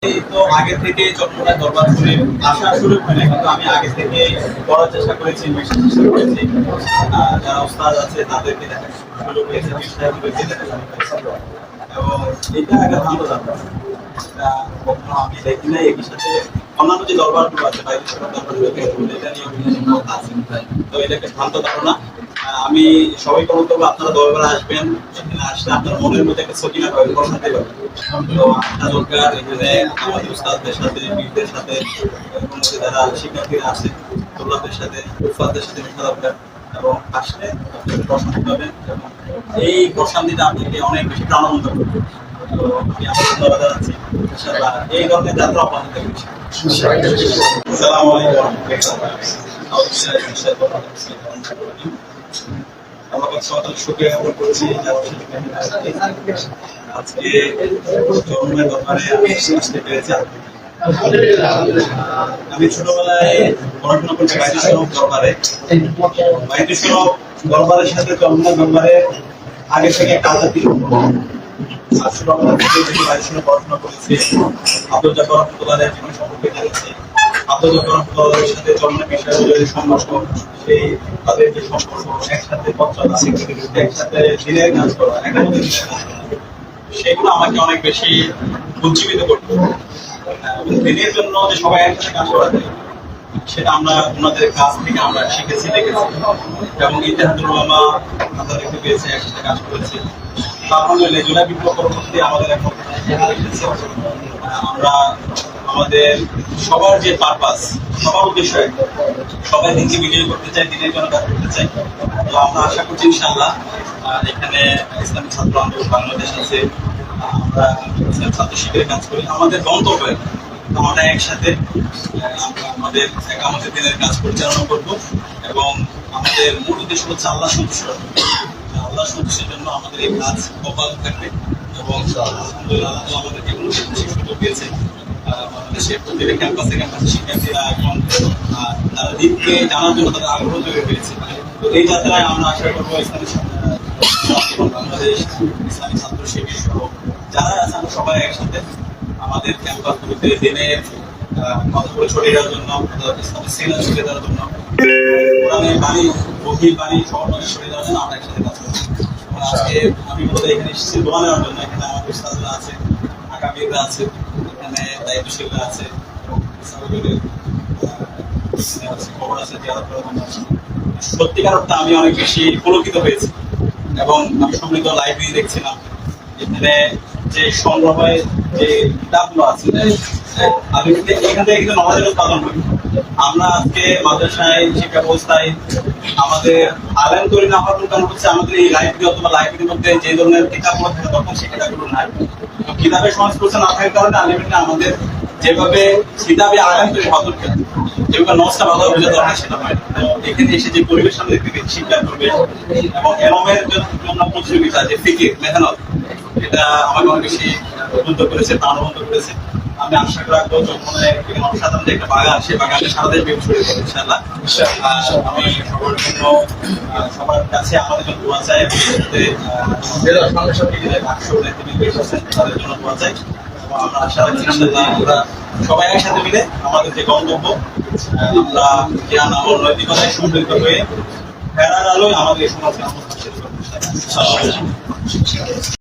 তো আগে থেকে চট্টগ্রাম দরবার শরীফ আসা শুরু হয়নি, কিন্তু আমি আগে থেকে পড়ার চেষ্টা করেছি, মেশার চেষ্টা করেছি। যারা ওস্তাদ আছে তাদেরকে দেখা শুরু করেছি, বিষয়গুলোকে দেখা শুরু করেছি। এবং এটা একটা ভালো ব্যাপার, এটা কখনো আমি দেখি নাই। একই সাথে অন্যান্য যে দরবারগুলো আছে বাইরে দরবারগুলো এটা নিয়ে বিভিন্ন কথা আছে, তো এটা একটা ভ্রান্ত ধারণা। আমি সবাইকে বলতে পারবো আপনারা দরবারে আসবেন, এখানে আসলে আপনার মনের মধ্যে একটা সকিনা পাবেন, প্রশান্তি পাবেন। তো আপনার দরকার এখানে আমাদের উস্তাদদের সাথে, বীরদের সাথে, যারা শিক্ষার্থীরা আছে তোলাদের সাথে, উস্তাদদের সাথে মেশা দরকার। এবং আসলে আপনারা প্রশান্তি পাবেন এবং এই প্রশান্তিটা আপনাকে অনেক বেশি প্রাণবন্ত করবে। তো আমি আপনার ধন্যবাদ জানাচ্ছি। এই ধরনের যাত্রা অব্যাহত থাকবে। আসসালামু আলাইকুম। আমার কাছে অনেক শুকরিয়া জ্ঞাপন করছি আজকে জন্মের ব্যাপারে আমি আসতে পেরেছি। আমি ছোটবেলায় পড়াশোনা করছি বাইতুল দরবারে। বাইতুল দরবারের সাথে জন্মের ব্যাপারে আগে থেকে একটা আলাদা ছিল। ছোটবেলা থেকে বাইতুল পড়াশোনা করেছি, আব্দুল জাফর রহমতুল্লাহের জীবন সম্পর্কে জেনেছি। আব্দুল জাফর রহমতুল্লাহের সাথে জন্মের বিষয়ে সম্পর্ক, সেই তাদের যে সম্পর্ক, একসাথে পথ চলা, একসাথে দিনের কাজ করা, একটা মধ্যে দিনের কাজ করা, সেগুলো আমাকে অনেক বেশি উজ্জীবিত করতো। দিনের জন্য যে সবাই একসাথে কাজ করা যায়, সেটা আমরা ওনাদের কাছ থেকে আমরা শিখেছি, দেখেছি। এবং ইতিহাদুল উলামা আমরা দেখতে পেয়েছি, একসাথে কাজ করেছি। আলহামদুলিল্লাহ জুলাই বিপ্লব পরবর্তী আমাদের এখন আমরা আমাদের সবার যে পারপাস, সবার উদ্দেশ্য সবাই দিনকে বিজয়ী করতে চাই, দিনের জন্য কাজ করতে চাই। তো আমরা আশা করছি ইনশাআল্লাহ এখানে ইসলামী ছাত্র আন্দোলন বাংলাদেশ আছে, আমরা ছাত্র শিবিরে কাজ করি। আমাদের গন্তব্য আমরা একসাথে আমাদের দিনের কাজ পরিচালনা করব এবং আমাদের মূল উদ্দেশ্য হচ্ছে আল্লাহ সন্তুষ্ট। আল্লাহ সন্তুষ্টের জন্য আমাদের এই কাজ অব্যাহত থাকবে। এবং আলহামদুলিল্লাহ আমাদেরকে কোনো সুযোগ দিয়েছে। বাংলাদেশের প্রতিটি ক্যাম্পাসে শিক্ষার্থীরা এখন তারা দিনকে জানার জন্য তাদের আগ্রহ তৈরি হয়েছে। তো এই যাত্রায় আমরা আশা করবো ইসলামী বাংলাদেশ, ইসলামী ছাত্র শিবির সহ যারা আছে আমরা সবাই একসাথে আমাদের ক্যাম্পাসগুলোতে দিনের কথাগুলো ছড়িয়ে দেওয়ার জন্য, ইসলামের সিনা ছড়িয়ে দেওয়ার জন্য, কোরআনের বাণী, গভীর বাণী সহজে ছড়িয়ে দেওয়ার জন্য আমরা একসাথে কাজ করছি। আজকে আমি বলতে এখানে এসেছি দোয়া নেওয়ার জন্য। এখানে আমাদের উস্তাদরা আছে, আগামীরা আছে, এখানে দায়িত্বশীলরা আছে, খবর আছে, সত্যিকার অর্থে আমি অনেক বেশি পুলকিত হয়েছি। এবং আমি সমৃদ্ধ লাইব্রেরি দেখছিলাম, এখানে যে সংগ্রহে যে কিতাবগুলো আছে, আমি এখান থেকে কিন্তু নলেজের উৎপাদন করি। আমরা আজকে মাদ্রাসায় শিক্ষা ব্যবস্থায় আমাদের আলেম তৈরি না হওয়ার কারণ হচ্ছে আমাদের এই লাইব্রেরি অথবা লাইব্রেরির মধ্যে যে ধরনের কিতাবগুলো থাকে তখন সেই কিতাবগুলো নাই। কিতাবের সংস্পর্শে না থাকার কারণে আলটিমেটলি আমাদের যেভাবে কিতাবে আলেম তৈরি হওয়া দরকার, যেভাবে নসটা ভালোভাবে বোঝা দরকার সেটা হয়। এখানে এসে যে পরিবেশ আমরা দেখতে পেয়েছি, শিক্ষার পরিবেশ এবং এলমের জন্য প্রতিযোগিতা, যে ফিকির মেহনত, এটা আমাকে অনেক বেশি উদ্বুদ্ধ করেছে, প্রাণবন্ত করেছে। আমি আশা রাখবো যখন অসাধারণ যে একটা বাগান, সেই বাগানে সারা দেশ বেশ ছড়িয়ে পড়ে ইনশাআল্লাহ। আমি সবার জন্য, সবার কাছে আমাদের জন্য দোয়া চাই। তাদের জন্য দোয়া চাই। আমরা আশা রাখছি ইনশাআল্লাহ আমরা সবাই একসাথে মিলে আমাদের যে গন্তব্য, আমরা জ্ঞান আমল নৈতিকতায় সমৃদ্ধ হয়ে ফেরার আলোয় আমাদের সমাজকে